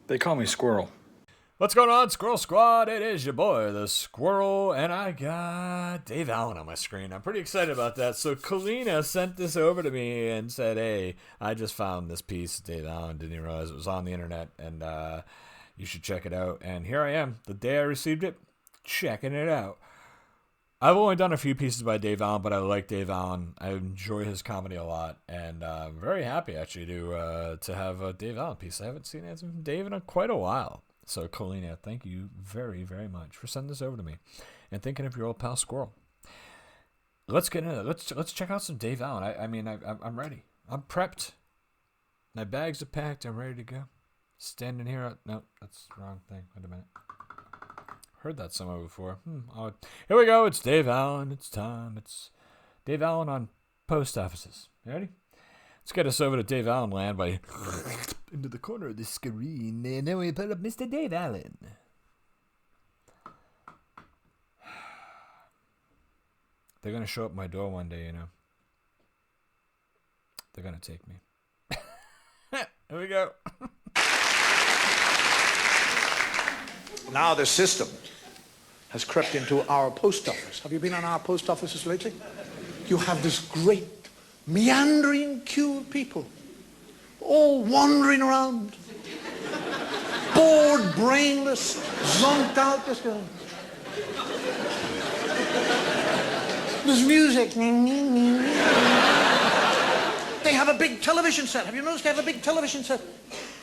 They call me Squirrel. What's going on, Squirrel Squad? It is your boy, the Squirrel, and I got Dave Allen on my screen. I'm pretty excited about that. So Kalina sent this over to me and said, hey, I just found this piece of Dave Allen. Didn't even realize it was on the internet, and you should check it out. And here I am, the day I received it, checking it out. I've only done a few pieces by Dave Allen, but I like Dave Allen. I enjoy his comedy a lot, and I'm very happy, actually, to have a Dave Allen piece. I haven't seen it from Dave in quite a while. So, Kalina, thank you very, very much for sending this over to me and thinking of your old pal Squirrel. Let's get into it. Let's check out some Dave Allen. I'm ready. I'm prepped. My bags are packed. I'm ready to go. Standing here. No, that's the wrong thing. Wait a minute. Heard that somewhere before. Here we go. It's Dave Allen. It's time. It's Dave Allen on post offices. You ready? Let's get us over to Dave Allen land by into the corner of the screen, and then we put up Mr. Dave Allen. They're gonna show up at my door one day, you know. They're gonna take me. Here we go. Now the system has crept into our post office. Have you been on our post offices lately? You have this great meandering queue of people, all wandering around, bored, brainless, zonked out. Just going. There's music. They have a big television set. Have you noticed they have a big television set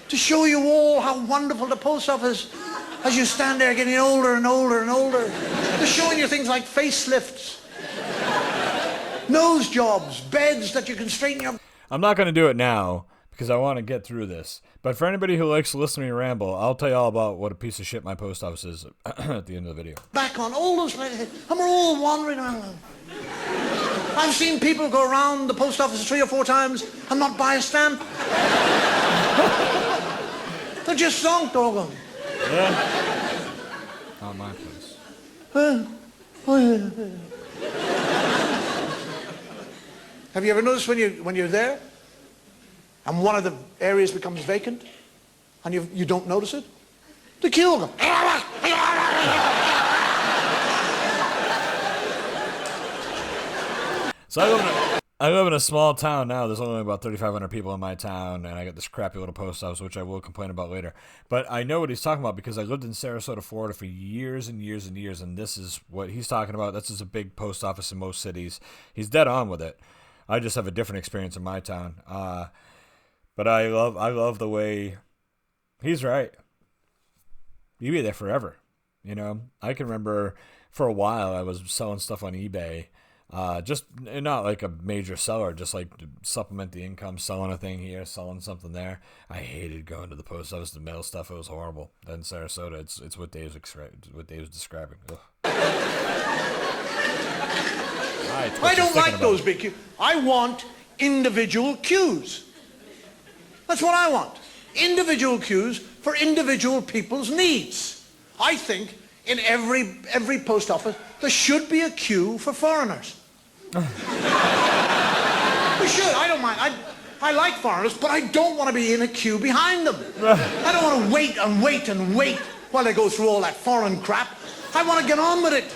to show you all how wonderful the post office as you stand there getting older and older and older. They're showing you things like facelifts, nose jobs, beds that you can straighten your... I'm not going to do it now because I want to get through this. But for anybody who likes to listen to me ramble, I'll tell you all about what a piece of shit my post office is at the end of the video. Back on all those... And we're all wandering around. I've seen people go around the post office 3 or 4 times and not buy a stamp. They're just zonked all gone. Yeah. Not my place. Have you ever noticed when you're there and one of the areas becomes vacant and you don't notice it? The queue will go. So I live in a small town now. There's only about 3,500 people in my town, and I got this crappy little post office, which I will complain about later. But I know what he's talking about because I lived in Sarasota, Florida for years and years and years, and this is what he's talking about. This is a big post office in most cities. He's dead on with it. I just have a different experience in my town. But I love the way he's right. You'd be there forever. You know, I can remember for a while I was selling stuff on eBay. Just not like a major seller, just like to supplement the income, selling a thing here, selling something there. I hated going to the post office to mail stuff. It was horrible. Then Sarasota, it's what Dave's describing. Ugh. I don't like those big queues. I want individual queues. That's what I want. Individual queues for individual people's needs. I think in every post office there should be a queue for foreigners. We should. I don't mind. I like foreigners, but I don't want to be in a queue behind them. I don't want to wait and wait and wait while they go through all that foreign crap. I want to get on with it.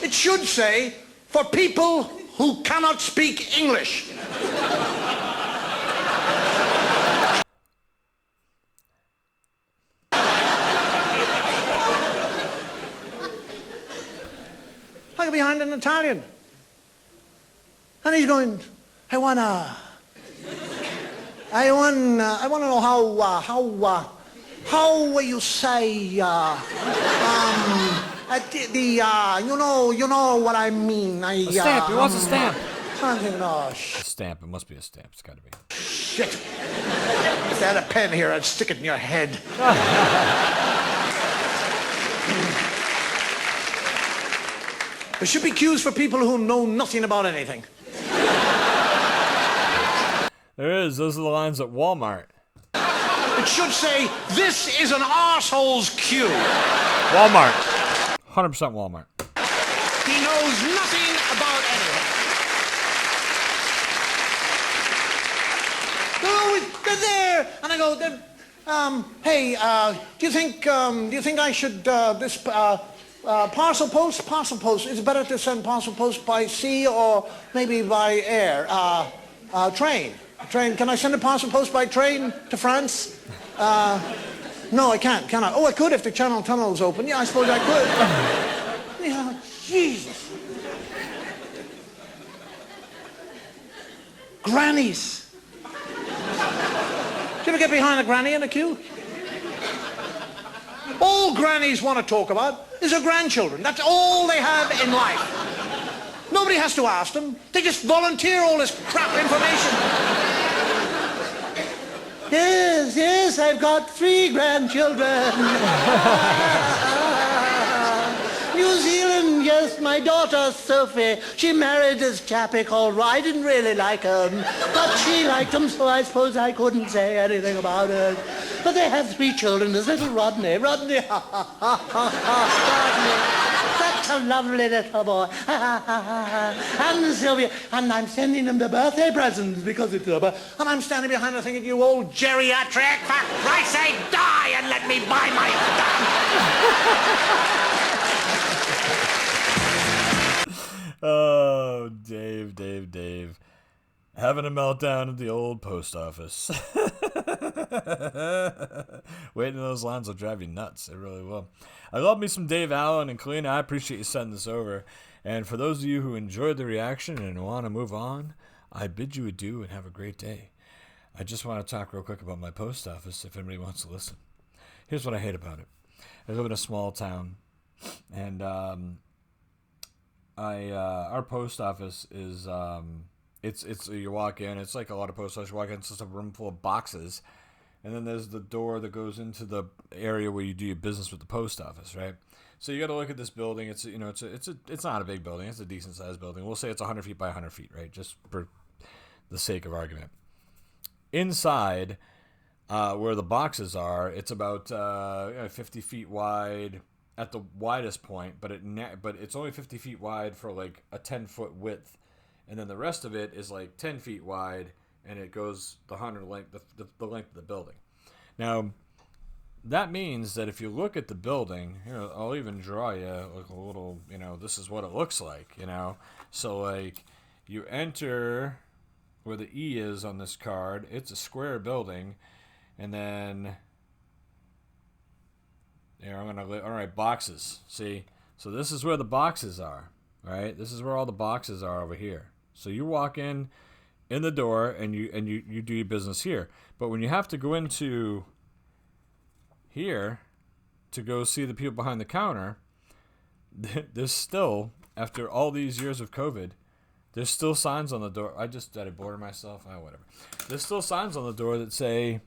It should say, for people who cannot speak English. I go behind an Italian. And he's going, I wanna know how will you say, you know what I mean. A stamp, he wants a stamp. I'm thinking, oh, A stamp, it must be a stamp, it's gotta be. shit. If I had a pen here, I'd stick it in your head. There should be queues for people who know nothing about anything. There is. Those are the lines at Walmart. It should say, this is an arsehole's queue. Walmart. 100% Walmart. He knows nothing about anything. They're there. And I go, Hey, do you think I should, parcel post, is it better to send parcel post by sea or maybe by air? Train, can I send a parcel post by train to France? No, I can't, can I? Oh, I could if the Channel Tunnel is open. Yeah, I suppose I could. Yeah, Jesus. Grannies. Did you ever get behind a granny in a queue? All grannies want to talk about is her grandchildren. That's all they have in life. Nobody has to ask them. They just volunteer all this crap information. Yes, I've got 3 grandchildren. New Zealand, yes, my daughter Sophie. She married this chappie called Roy. I didn't really like him, but she liked him, so I suppose I couldn't say anything about it. But they have 3 children. There's little Rodney. Rodney. Such a lovely little boy. And Sylvia. And I'm sending them the birthday presents because it's a birthday. And I'm standing behind her thinking, you old geriatric, for Christ's sake, die and let me buy my stuff. Oh, Dave. Having a meltdown at the old post office. Waiting in those lines will drive you nuts. It really will. I love me some Dave Allen and Kalina. I appreciate you sending this over. And for those of you who enjoyed the reaction and want to move on, I bid you adieu and have a great day. I just want to talk real quick about my post office if anybody wants to listen. Here's what I hate about it. I live in a small town, and our post office is it's you walk in, it's like a lot of post offices. You walk in, it's just a room full of boxes, and then there's the door that goes into the area where you do your business with the post office, right? So you got to look at this building. It's not a big building. It's a decent sized building. We'll say it's 100 feet by 100 feet, right? Just for the sake of argument. Inside, where the boxes are, it's about 50 feet wide at the widest point, but it's only 50 feet wide for like a 10-foot width, and then the rest of it is like 10 feet wide, and it goes the length of the building. Now, that means that if you look at the building, I'll even draw you like a little, this is what it looks like, So like, you enter where the E is on this card. It's a square building, and then all right, boxes. See, so this is where the boxes are, right? This is where all the boxes are over here. So you walk in the door and you do your business here. But when you have to go into here to go see the people behind the counter, there's still, after all these years of COVID, there's still signs on the door. Did I border myself? Whatever. There's still signs on the door that say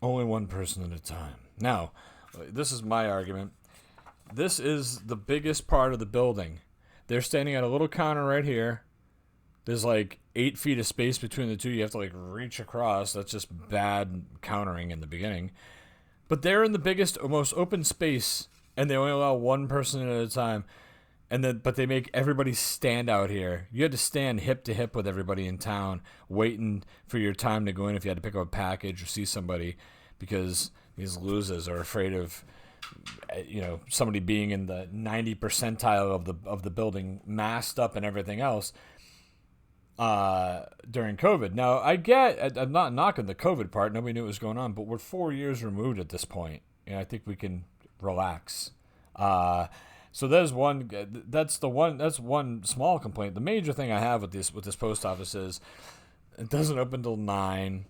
only one person at a time. Now, this is my argument. This is the biggest part of the building. They're standing at a little counter right here. There's like 8 feet of space between the two. You have to like reach across. That's just bad countering in the beginning. But they're in the biggest, most open space, and they only allow one person at a time. But they make everybody stand out here. You had to stand hip to hip with everybody in town, waiting for your time to go in if you had to pick up a package or see somebody, because these losers are afraid of, somebody being in the 90 percentile of the building, masked up and everything else, during COVID. Now, I'm not knocking the COVID part. Nobody knew what was going on, but we're 4 years removed at this point, and I think we can relax. So that's one small complaint. The major thing I have with this post office is it doesn't open till 9.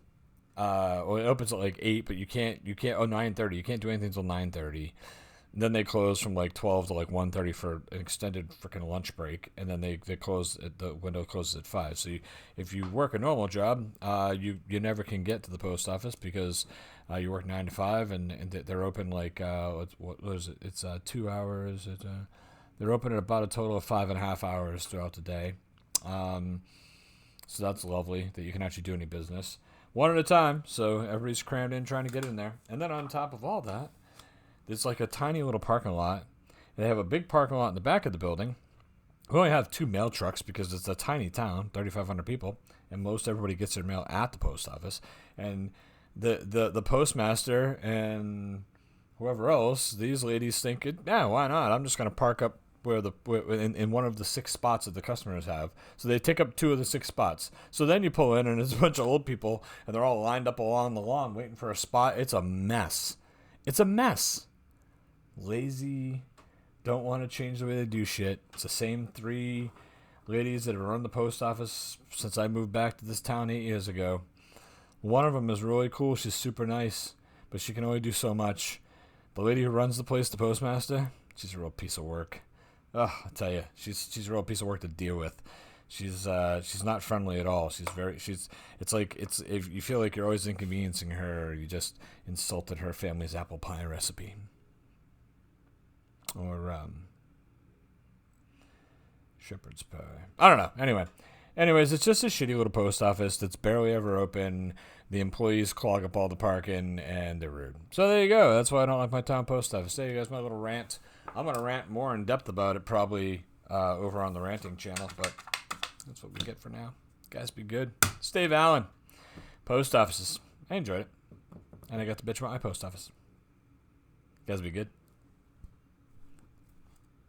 Well, it opens at like 8, but you can't 9:30. You can't do anything until 9:30. Then they close from like 12 to like 1:30 for an extended freaking lunch break, and then they close the window closes at 5. So if you work a normal job, you never can get to the post office because you work 9 to 5, and they're open like what is it? It's 2 hours. They're open at about a total of 5.5 hours throughout the day. So that's lovely that you can actually do any business one at a time. So everybody's crammed in trying to get in there, and then on top of all that, it's like a tiny little parking lot. They have a big parking lot in the back of the building. We only have 2 mail trucks because it's a tiny town, 3,500 people, and most everybody gets their mail at the post office. And the postmaster and whoever else, these ladies think, why not? I'm just gonna park up in one of the 6 spots that the customers have. So they take up 2 of the 6 spots. So then you pull in and there's a bunch of old people and they're all lined up along the lawn waiting for a spot. It's a mess. It's a mess. Lazy, don't want to change the way they do shit. It's the same 3 ladies that have run the post office since I moved back to this town 8 years ago. One of them is really cool. She's super nice, but she can only do so much. The lady who runs the place, the postmaster, she's a real piece of work. I tell you, she's a real piece of work to deal with. She's not friendly at all. It's like if you feel like you're always inconveniencing her, or you just insulted her family's apple pie recipe. Or shepherd's pie. I don't know. Anyways, it's just a shitty little post office that's barely ever open. The employees clog up all the parking, and they're rude. So there you go. That's why I don't like my town post office. There you guys, my little rant. I'm going to rant more in depth about it probably over on the ranting channel, but that's what we get for now. Guys, be good. It's Dave Allen. Post offices. I enjoyed it. And I got to bitch about my post office. Guys, be good.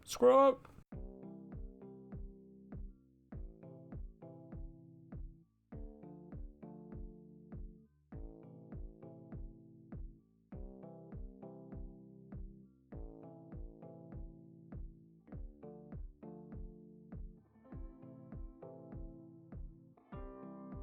Squirrel out.